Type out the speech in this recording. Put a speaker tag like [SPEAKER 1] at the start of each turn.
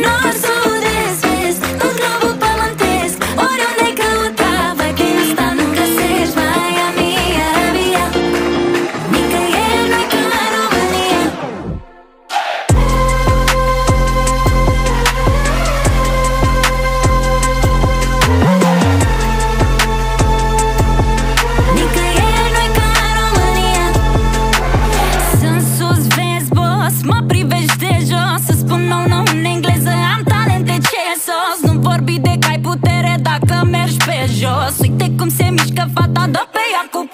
[SPEAKER 1] Nord, sud, est, vest, tot globul pământesc. Oriunde căuta, vai prin asta nu găsești. Miami, Arabia, nicăieri nu-i ca România. Nicăieri nu-i ca România. Sunt sus, vezi, boss, mă privești de jos. Să spun nou, nou în engleză, am talente, ce sos. Nu vorbi de că ai putere dacă mergi pe jos. Uite cum se mișcă fata, dă pe ea cu